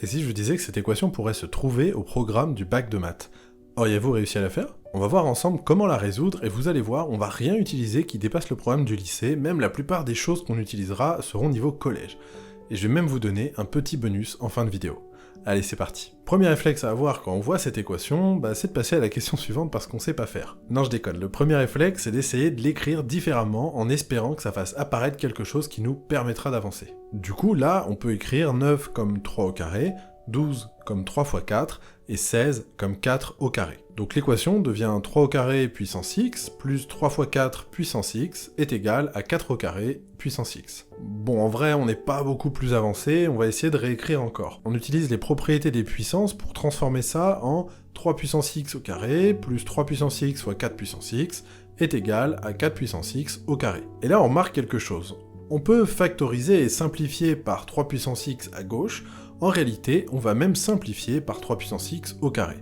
Et si je vous disais que cette équation pourrait se trouver au programme du bac de maths? Auriez-vous réussi à la faire? On va voir ensemble comment la résoudre et vous allez voir, on va rien utiliser qui dépasse le programme du lycée, même la plupart des choses qu'on utilisera seront niveau collège. Et je vais même vous donner un petit bonus en fin de vidéo. Allez, c'est parti. Premier réflexe à avoir quand on voit cette équation, c'est de passer à la question suivante parce qu'on sait pas faire. Non, je déconne. Le premier réflexe, c'est d'essayer de l'écrire différemment en espérant que ça fasse apparaître quelque chose qui nous permettra d'avancer. Du coup, là, on peut écrire 9 comme 3 au carré, 12 comme 3 fois 4, et 16 comme 4 au carré. Donc l'équation devient 3 au carré puissance x, plus 3 fois 4 puissance x, est égal à 4 au carré puissance x. Bon, en vrai, on n'est pas beaucoup plus avancé, on va essayer de réécrire encore. On utilise les propriétés des puissances pour transformer ça en 3 puissance x au carré, plus 3 puissance x fois 4 puissance x, est égal à 4 puissance x au carré. Et là, on remarque quelque chose. On peut factoriser et simplifier par 3 puissance x à gauche. En réalité, on va même simplifier par 3 puissance x au carré.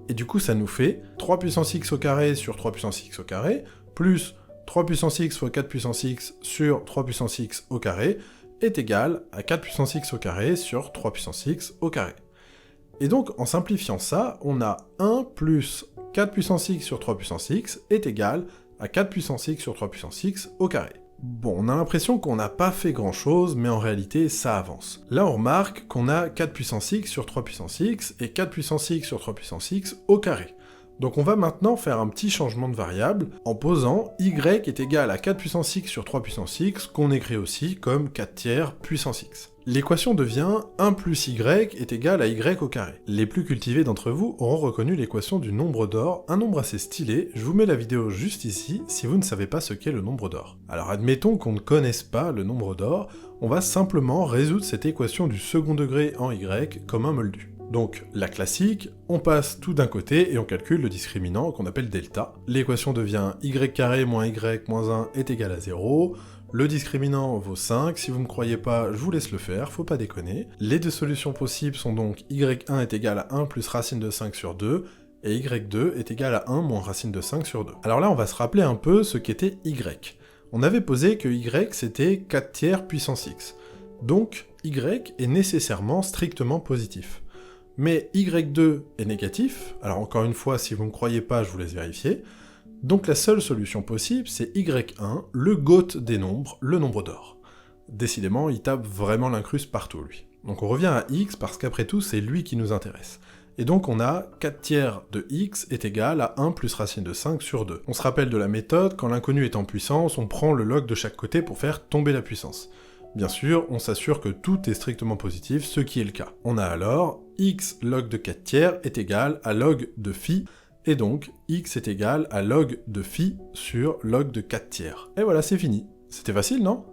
Et du coup, ça nous fait 3 puissance x au carré sur 3 puissance x au carré, plus 3 puissance x fois 4 puissance x sur 3 puissance x au carré, est égal à 4 puissance x au carré sur 3 puissance x au carré. Et donc, en simplifiant ça, on a 1 plus 4 puissance x sur 3 puissance x est égal à 4 puissance x sur 3 puissance x au carré. Bon, on a l'impression qu'on n'a pas fait grand chose, mais en réalité, ça avance. Là, on remarque qu'on a 4 puissance x sur 3 puissance x, et 4 puissance x sur 3 puissance x au carré. Donc on va maintenant faire un petit changement de variable, en posant y est égal à 4 puissance x sur 3 puissance x, qu'on écrit aussi comme 4 tiers puissance x. L'équation devient 1 plus y est égal à y au carré. Les plus cultivés d'entre vous auront reconnu l'équation du nombre d'or, un nombre assez stylé, je vous mets la vidéo juste ici si vous ne savez pas ce qu'est le nombre d'or. Alors admettons qu'on ne connaisse pas le nombre d'or, on va simplement résoudre cette équation du second degré en y comme un moldu. Donc, la classique, on passe tout d'un côté et on calcule le discriminant qu'on appelle delta. L'équation devient y carré moins y moins 1 est égal à 0. Le discriminant vaut 5, si vous me croyez pas, je vous laisse le faire, faut pas déconner. Les deux solutions possibles sont donc y1 est égal à 1 plus racine de 5 sur 2, et y2 est égal à 1 moins racine de 5 sur 2. Alors là, on va se rappeler un peu ce qu'était y. On avait posé que y c'était 4 tiers puissance x. Donc, y est nécessairement strictement positif. Mais y2 est négatif, alors encore une fois, si vous ne me croyez pas, je vous laisse vérifier. Donc la seule solution possible, c'est y1, le GOAT des nombres, le nombre d'or. Décidément, il tape vraiment l'incruste partout, lui. Donc on revient à x, parce qu'après tout, c'est lui qui nous intéresse. Et donc on a 4 tiers de x est égal à 1 plus racine de 5 sur 2. On se rappelle de la méthode, quand l'inconnu est en puissance, on prend le log de chaque côté pour faire tomber la puissance. Bien sûr, on s'assure que tout est strictement positif, ce qui est le cas. On a alors x log de 4 tiers est égal à log de phi, et donc x est égal à log de phi sur log de 4 tiers. Et voilà, c'est fini. C'était facile, non?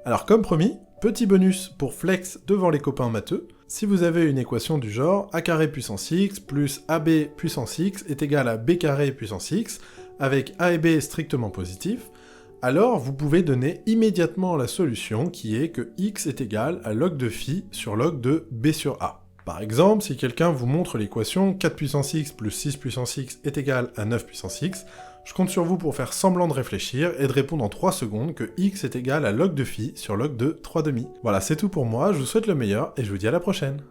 Alors comme promis, petit bonus pour flex devant les copains matheux. Si vous avez une équation du genre a carré puissance x plus ab puissance x est égal à b carré puissance x, avec a et b strictement positifs, alors vous pouvez donner immédiatement la solution qui est que x est égal à log de phi sur log de b sur a. Par exemple, si quelqu'un vous montre l'équation 4 puissance x plus 6 puissance x est égal à 9 puissance x, je compte sur vous pour faire semblant de réfléchir et de répondre en 3 secondes que x est égal à log de phi sur log de 3/2. Voilà, c'est tout pour moi, je vous souhaite le meilleur et je vous dis à la prochaine.